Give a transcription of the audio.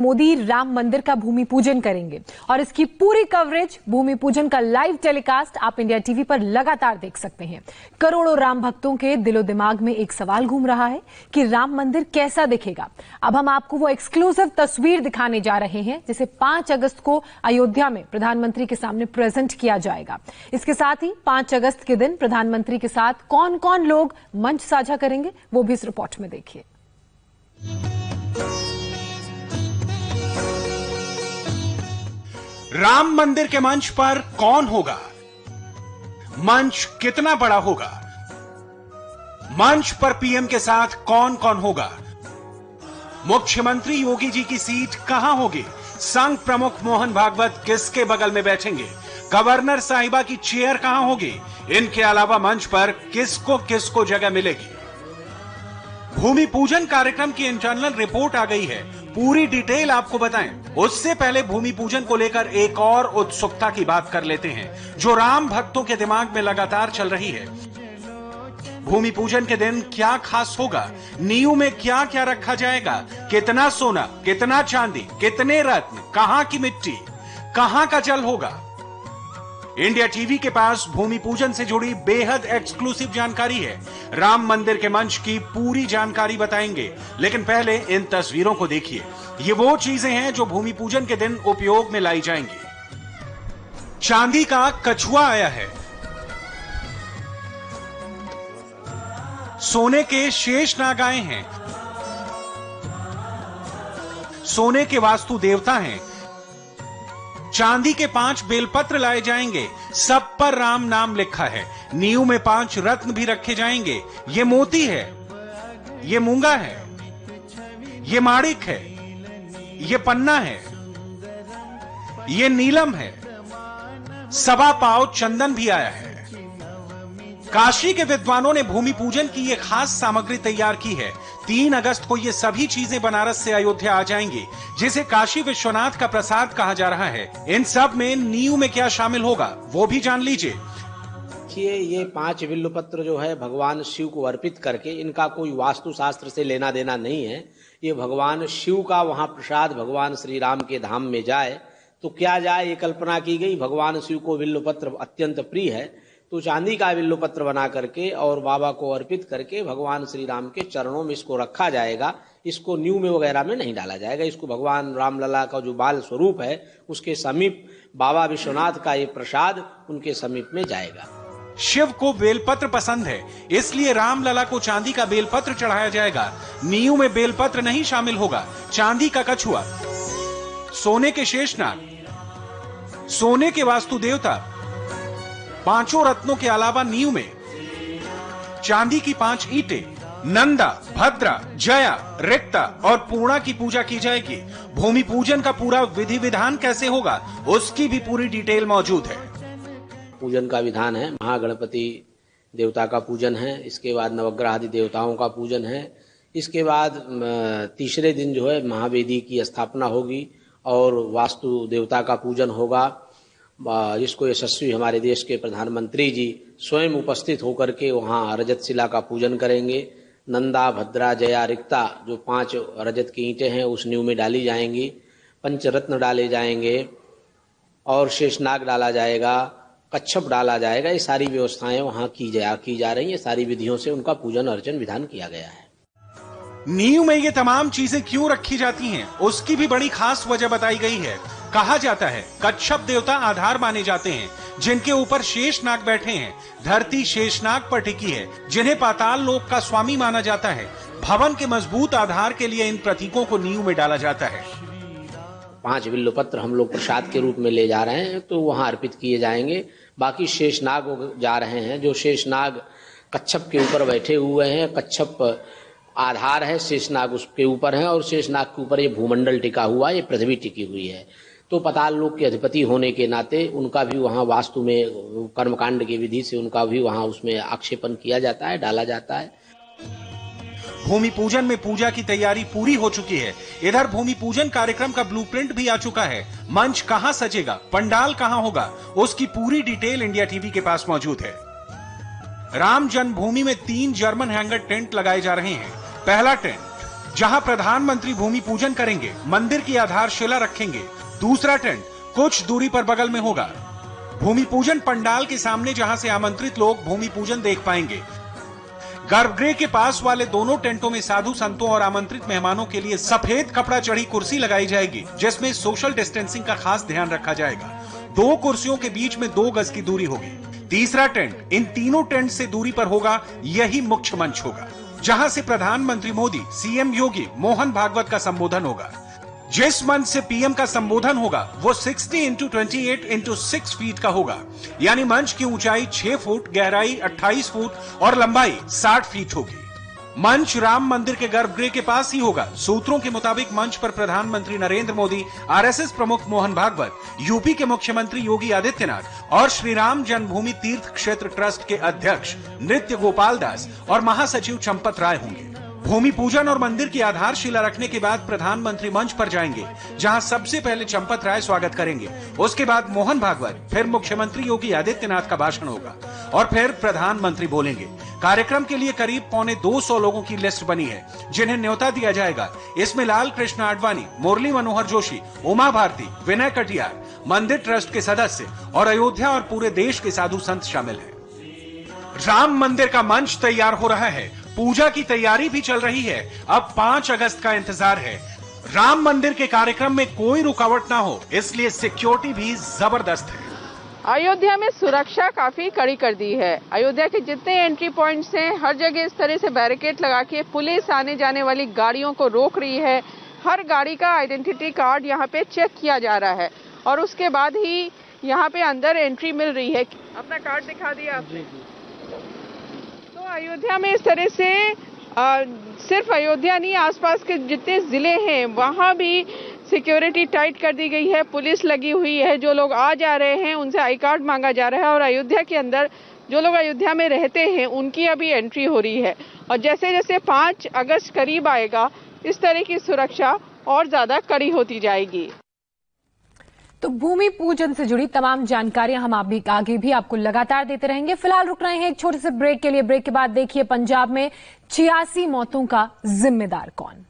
मोदी राम मंदिर का भूमि पूजन करेंगे और इसकी पूरी कवरेज, भूमि पूजन का लाइव टेलीकास्ट आप इंडिया टीवी पर लगातार देख सकते हैं। करोड़ों राम भक्तों के दिलो दिमाग में एक सवाल घूम रहा है कि राम मंदिर कैसा दिखेगा। अब हम आपको वो एक्सक्लूसिव तस्वीर दिखाने जा रहे हैं जिसे 5 अगस्त को अयोध्या में प्रधानमंत्री के सामने प्रेजेंट किया जाएगा। इसके साथ ही 5 अगस्त के दिन प्रधानमंत्री के साथ कौन कौन लोग मंच साझा करेंगे वो भी इस रिपोर्ट में देखिए। राम मंदिर के मंच पर कौन होगा? मंच कितना बड़ा होगा? मंच पर पीएम के साथ कौन कौन होगा? मुख्यमंत्री योगी जी की सीट कहां होगी? संघ प्रमुख मोहन भागवत किसके बगल में बैठेंगे? गवर्नर साहिबा की चेयर कहां होगी? इनके अलावा मंच पर किसको किसको जगह मिलेगी? भूमि पूजन कार्यक्रम की इंटरनल रिपोर्ट आ गई है, पूरी डिटेल आपको बताएं। उससे पहले भूमि पूजन को लेकर एक और उत्सुकता की बात कर लेते हैं जो राम भक्तों के दिमाग में लगातार चल रही है। भूमि पूजन के दिन क्या खास होगा? नींव में क्या क्या रखा जाएगा? कितना सोना, कितना चांदी, कितने रत्न, कहां की मिट्टी, कहां का जल होगा? इंडिया टीवी के पास भूमि पूजन से जुड़ी बेहद एक्सक्लूसिव जानकारी है। राम मंदिर के मंच की पूरी जानकारी बताएंगे, लेकिन पहले इन तस्वीरों को देखिए। ये वो चीजें हैं जो भूमि पूजन के दिन उपयोग में लाई जाएंगी। चांदी का कछुआ आया है, सोने के शेषनाग आए हैं, सोने के वास्तु देवता हैं, चांदी के 5 बेलपत्र लाए जाएंगे, सब पर राम नाम लिखा है। नींव में 5 रत्न भी रखे जाएंगे। ये मोती है, ये मूंगा है, ये माणिक है, ये पन्ना है, ये नीलम है, 1.25 पाव चंदन भी आया है। काशी के विद्वानों ने भूमि पूजन की ये खास सामग्री तैयार की है। 3 अगस्त को ये सभी चीजें बनारस से अयोध्या आ जाएंगी, जिसे काशी विश्वनाथ का प्रसाद कहा जा रहा है। इन सब में नींव में क्या शामिल होगा वो भी जान लीजिए। देखिए, ये 5 बिल्वपत्र जो है भगवान शिव को अर्पित करके, इनका कोई वास्तु शास्त्र से लेना देना नहीं है। ये भगवान शिव का वहां प्रसाद भगवान श्री राम के धाम में जाए तो क्या जाए, ये कल्पना की गई। भगवान शिव को बिल्वपत्र अत्यंत प्रिय है, तो चांदी का बिल्वपत्र बना करके और बाबा को अर्पित करके भगवान श्री राम के चरणों में इसको रखा जाएगा। इसको नींव में वगैरह में नहीं डाला जाएगा। इसको भगवान रामलला का जो बाल स्वरूप है उसके समीप बाबा विश्वनाथ का ये प्रसाद उनके समीप में जाएगा। शिव को बेलपत्र पसंद है, इसलिए रामलला को चांदी का बेलपत्र चढ़ाया जाएगा। नींव में बेलपत्र नहीं शामिल होगा। चांदी का कछुआ, सोने के शेषनाग, सोने के वास्तु देवता, 5 रत्नों के अलावा नींव में चांदी की 5 ईंटें, नंदा, भद्रा, जया, रिक्ता और पूर्णा की पूजा की जाएगी। भूमि पूजन का पूरा विधि विधान कैसे होगा उसकी भी पूरी डिटेल मौजूद है। पूजन का विधान है, महागणपति देवता का पूजन है, इसके बाद नवग्रह आदि देवताओं का पूजन है, इसके बाद तीसरे दिन जो है महावेदी की स्थापना होगी और वास्तु देवता का पूजन होगा, जिसको यशस्वी हमारे देश के प्रधानमंत्री जी स्वयं उपस्थित होकर के वहाँ रजत शिला का पूजन करेंगे। नंदा, भद्रा, जया, रिक्ता जो 5 रजत की ईंटें हैं उस नींव में डाली जाएंगी। पंचरत्न डाले जाएंगे और शेषनाग डाला जाएगा, कच्छप डाला जाएगा। ये सारी व्यवस्थाएं वहाँ की जा रही है। सारी विधियों से उनका पूजन अर्चन विधान किया गया है। नींव में ये तमाम चीजें क्यों रखी जाती हैं उसकी भी बड़ी खास वजह बताई गई है। कहा जाता है कच्छप देवता आधार माने जाते हैं, जिनके ऊपर शेषनाग बैठे हैं। धरती शेषनाग पर टिकी है, जिन्हें पाताल लोक का स्वामी माना जाता है। भवन के मजबूत आधार के लिए इन प्रतीकों को नींव में डाला जाता है। 5 बिल्वपत्र हम लोग प्रसाद के रूप में ले जा रहे हैं तो वहां अर्पित किए जाएंगे। बाकी शेषनाग जा रहे हैं, जो शेषनाग कच्छप के ऊपर बैठे हुए हैं। कच्छप आधार है, शेषनाग उसके ऊपर है और शेषनाग के ऊपर ये भूमंडल टिका हुआ, ये पृथ्वी टिकी हुई है। तो पाताल लोक के अधिपति होने के नाते उनका भी वहाँ वास्तु में कर्मकांड की विधि से उनका भी वहाँ उसमें आक्षेपण किया जाता है, डाला जाता है। भूमि पूजन में पूजा की तैयारी पूरी हो चुकी है। इधर भूमि पूजन कार्यक्रम का ब्लूप्रिंट भी आ चुका है। मंच कहां सजेगा, पंडाल कहां होगा, उसकी पूरी डिटेल इंडिया टीवी के पास मौजूद है। राम जन्मभूमि में 3 जर्मन हैंगर टेंट लगाए जा रहे हैं। पहला टेंट जहां प्रधानमंत्री भूमि पूजन करेंगे, मंदिर की आधारशिला रखेंगे। दूसरा टेंट कुछ दूरी पर बगल में होगा। भूमि पूजन पंडाल के सामने, जहां से आमंत्रित लोग भूमि पूजन देख पाएंगे। गर्भगृह के पास वाले दोनों टेंटों में साधु संतों और आमंत्रित मेहमानों के लिए सफेद कपड़ा चढ़ी कुर्सी लगाई जाएगी, जिसमें सोशल डिस्टेंसिंग का खास ध्यान रखा जाएगा। 2 कुर्सियों के बीच में 2 गज की दूरी होगी। तीसरा टेंट इन तीनों टेंट से दूरी पर होगा। यही मुख्य मंच होगा, जहां से प्रधानमंत्री मोदी, सीएम योगी, मोहन भागवत का संबोधन होगा। जिस मंच से पीएम का संबोधन होगा वो 60x28x6 फीट का होगा, यानी मंच की ऊंचाई 6 फुट, गहराई 28 फुट और लंबाई 60 फीट होगी। मंच राम मंदिर के गर्भगृह के पास ही होगा। सूत्रों के मुताबिक मंच पर प्रधानमंत्री नरेंद्र मोदी, आरएसएस प्रमुख मोहन भागवत, यूपी के मुख्यमंत्री योगी आदित्यनाथ और श्री राम जन्मभूमि तीर्थ क्षेत्र ट्रस्ट के अध्यक्ष नृत्य गोपाल दास और महासचिव चंपत राय होंगे। भूमि पूजन और मंदिर की आधारशिला रखने के बाद प्रधानमंत्री मंच पर जाएंगे, जहां सबसे पहले चंपत राय स्वागत करेंगे। उसके बाद मोहन भागवत, फिर मुख्यमंत्री योगी आदित्यनाथ का भाषण होगा और फिर प्रधानमंत्री बोलेंगे। कार्यक्रम के लिए करीब 225 लोगों की लिस्ट बनी है, जिन्हें न्योता दिया जाएगा। इसमें लाल कृष्ण आडवाणी, मुरली मनोहर जोशी, उमा भारती, विनय कटियार, मंदिर ट्रस्ट के सदस्य और अयोध्या और पूरे देश के साधु संत शामिल हैं। राम मंदिर का मंच तैयार हो रहा है, पूजा की तैयारी भी चल रही है। अब 5 अगस्त का इंतजार है। राम मंदिर के कार्यक्रम में कोई रुकावट ना हो, इसलिए सिक्योरिटी भी जबरदस्त है। अयोध्या में सुरक्षा काफी कड़ी कर दी है। अयोध्या के जितने एंट्री पॉइंट्स हैं, हर जगह इस तरह से बैरिकेड लगा के पुलिस आने जाने वाली गाड़ियों को रोक रही है। हर गाड़ी का आइडेंटिटी कार्ड यहाँ पे चेक किया जा रहा है और उसके बाद ही यहाँ पे अंदर एंट्री मिल रही है। अपना कार्ड दिखा दिया आपने। तो अयोध्या में इस तरह से सिर्फ अयोध्या नहीं, आसपास के जितने जिले हैं वहाँ भी सिक्योरिटी टाइट कर दी गई है। पुलिस लगी हुई है। जो लोग आ जा रहे हैं उनसे आई कार्ड मांगा जा रहा है और अयोध्या के अंदर जो लोग अयोध्या में रहते हैं उनकी अभी एंट्री हो रही है। और जैसे जैसे 5 अगस्त करीब आएगा, इस तरह की सुरक्षा और ज्यादा कड़ी होती जाएगी। तो भूमि पूजन से जुड़ी तमाम जानकारियां हम आगे भी आपको लगातार देते रहेंगे। फिलहाल रुक रहे हैं एक छोटे से ब्रेक के लिए। ब्रेक के बाद देखिए पंजाब में 86 मौतों का जिम्मेदार कौन।